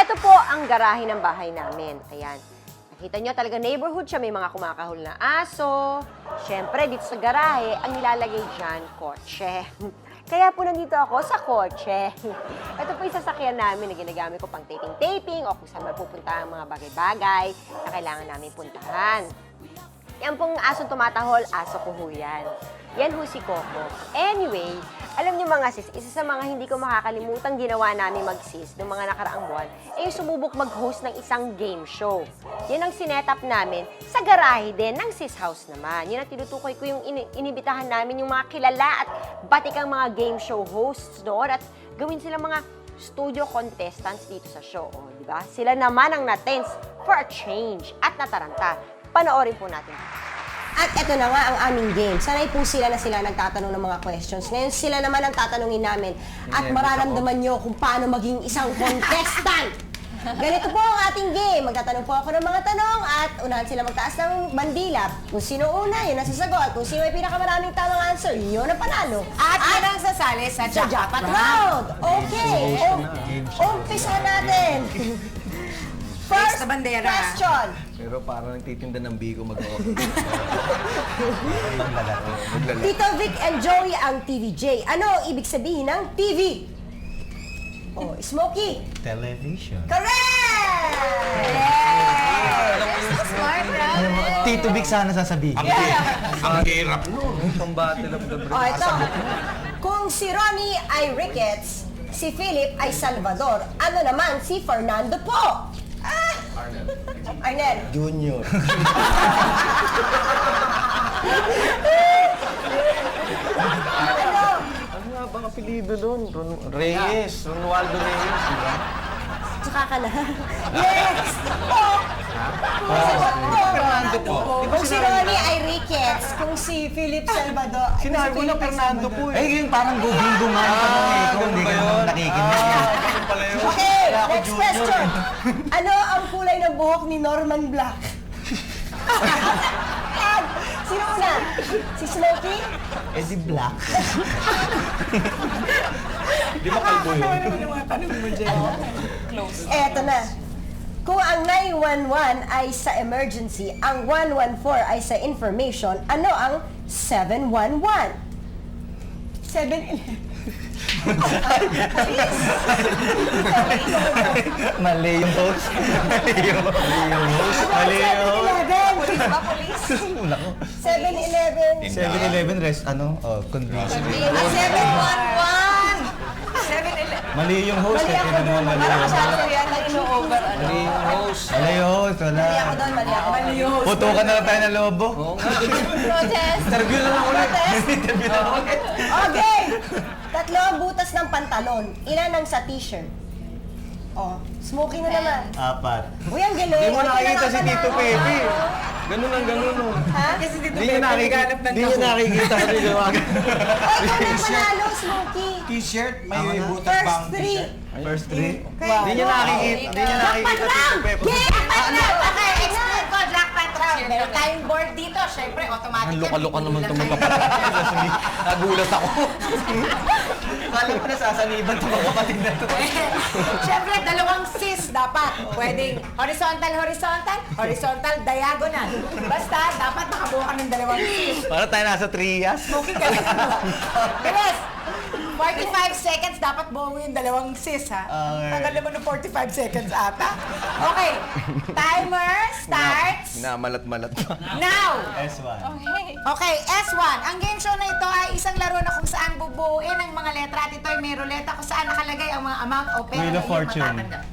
Ito po ang garahe ng bahay namin. Ayan. Nakita nyo talaga neighborhood siya. May mga kumakahol na aso. Siyempre, dito sa garahe, ang nilalagay dyan, kotse. Kaya po nandito ako sa kotse. Ito po yung sasakyan namin na ginagamit ko pang taping-taping o kung saan mapupunta ang mga bagay-bagay na kailangan namin puntahan. Yan pong asong tumatahol, aso ko ho yan. Yan ho si Coco. Anyway, alam niyo mga sis, isa sa mga hindi ko makakalimutang ginawa namin mag-sis noong mga nakaraang buwan, ay sumubok mag-host ng isang game show. Yan ang sinetap namin sa garahe din ng sis house naman. Yan ang tinutukoy ko yung inibitahan namin yung mga kilala at batikang mga game show hosts doon at gawin silang mga studio contestants dito sa show. O, di ba? Sila naman ang natense for a change at nataranta. Panoorin po natin. At eto na nga ang aming game. Sanay po sila na sila nagtatanong ng mga questions. Ngayon sila naman ang tatanungin namin. At mararamdaman nyo kung paano maging isang contestant. Ganito po ang ating game. Magtatanong po ako ng mga tanong at unahan sila magtaas ng bandila. Kung sino una, yun ang sasagot. Kung sino may pinakamaraming tamang answer, yun ang panalo. At yun ang sasali sa Jackpot Round! Okay! Umpisa natin! First na bandera. question. Pero parang nagtitinda ng bigo mag-o. Tito Vic and Joey ang TVJ. Ano ang ibig sabihin ng TV? Oh, Smokey. Television. Correct! Smart, Tito Vic sana sasabihin. Ang hirap nun. Ang battle of the Oh, brain. ito. Kung si Ronnie ay Ricketts, si Philip ay Salvador, ano naman si Fernando po? Arnel. Junior. Ano? Ano nga bang apelido doon? Reyes. Ronaldo Reyes, di ba? Tsaka ka na. Yes! Po! Fernando po. Kung si Ronnie ay Ricketts, kung si Philip Salvador, Sinabi mo na Fernando po eh. Eh, yung parang gubing gumaan ka nung eh. Kung hindi ka naman nakikinig. Ganun pala yun. Okay, next question. Ano ang kulay ng buhok ni Norman Black? Yan. Sino una? Si Smokey? Eh, di black. Di ba kalbo yun? Eto na. Kung ang 911 ay sa emergency, ang 114 ay sa information, ano ang 711? 711. Mali yung host. Mali yung host. Mali yung host. 711. Ba, police? Wala ko. 711. 7-Eleven rest, ano? Oh, convenience. 711! 711. Mali yung host. Mali Eh, ako tingnan mo, doon. mali Parang yung host. masyado yan na ino-over. Mali yung host. Mali yung host. Wala. Mali ako doon, mali ako. Mali yung host. Putukan na lang tayo ng lobo. Protest. Interview na lang ulit. Interview na ulit. Okay! Tatlo ang butas ng pantalon. Ilan ang sa t-shirt? Oh, Smokey na naman. 4. Uy, ang galing. Hindi mo May nakikita si kinalaman Tito ako. Pepe. Ganun ang ganun. Oh. Ha? Kasi dito Hindi niyo nakikita. Hindi niyo nakikita kasi gawagan. Oh, ikaw na panalo, Smokey. T-shirt, may butas First pang three. t-shirt. First 3. Hindi niyo nakikita. Hindi niyo nakikita si Tito Pepe. Jackpot round! Okay, explain ko, jackpot round. Meron tayong board dito. Siyempre, automatic. Ang luka-luka naman itong magkapatid. Nagulat ako. Kala mo na sasaniban itong mga kapatid na to. Siyempre, dalawang sis dapat. Pwedeng horizontal, diagonal. Basta, dapat nakabuo ka ng dalawang sis. Para tayo nasa trias. Smoking ka rin. Bilis! 45 seconds, dapat buo mo yung dalawang sis, ha? Okay. Tagal naman ng 45 seconds ata. Okay, timer starts Minamalat-malat pa. now! S1. Okay, S1. Ang game show na ito ay isang laro na kung saan bubuuin ang mga letra at ito ay may ruleta kung saan nakalagay ang mga amount o pera Wheel na of iyong Fortune. matatanggap.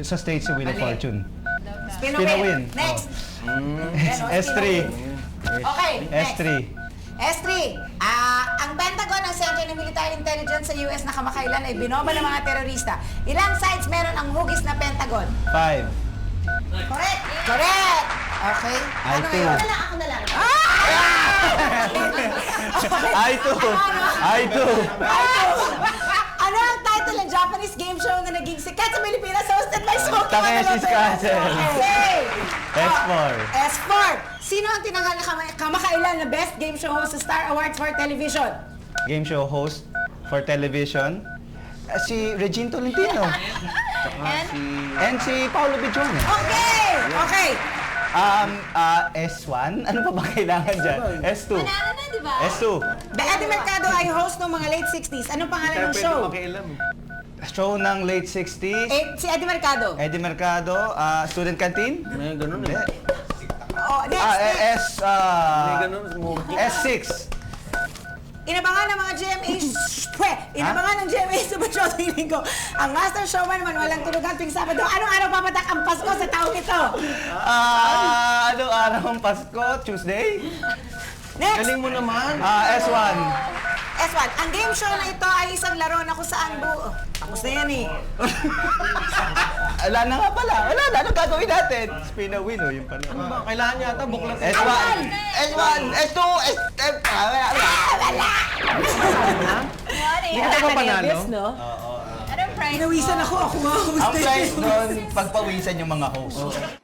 Sa stage sa Wheel of Mali. Fortune. Spin a Spin a wheel. wheel. Next. Yan, o, S3. spin a wheel. Okay, next. S3. S3. Ang Pentagon ang Center ng Military Intelligence sa US na kamakailan ay binoba ng mga terorista. Ilang sides meron ang hugis na Pentagon? 5. Correct. Correct! Okay. Ano I2. yun? Ako na lang. I2. I2. Ano ang title ng Japanese game show na naging sikat sa Pilipinas hosted by Smokey Takeshi's Castle. Okay. S4. S4. Sino ang tinanghal na kamakailan na Best Game Show Host sa Star Awards for Television? Game show host for television. Si Regine Tolentino. And si Paolo Bichon. Okay! Okay. S1? Ano pa ba kailangan dyan? S2. Manalo na, di ba? S2. Eddie Mercado ay host ng mga late 60s. Anong pangalan ng show? makialam. Show ng late 60s. Si Eddie Mercado. Eddie Mercado, Student Canteen. May ganun Hindi. Oh, next. May ganun. S6. Inabangan ng mga GMA, inabangan ng GMA Super Show sa linggo. Ang Master Showman naman walang tulugan tuwing Sabado. Anong araw papatak ang Pasko sa taong ito? Anong araw ang Pasko? Tuesday? Next! Galing mo naman. S1. S1, ang game show na ito ay isang laro na kung saan buo. Tapos na yan eh. Wala na nga pala. Wala na. Anong gagawin natin? Spin a wheel, yung pala. Ano ba? Kailangan yata buklat. S1, S1, S2, S3. Hindi ka ba panalo? Anong prize Inawisan mo? ako nga. Ang prize doon, pagpawisan yung mga host.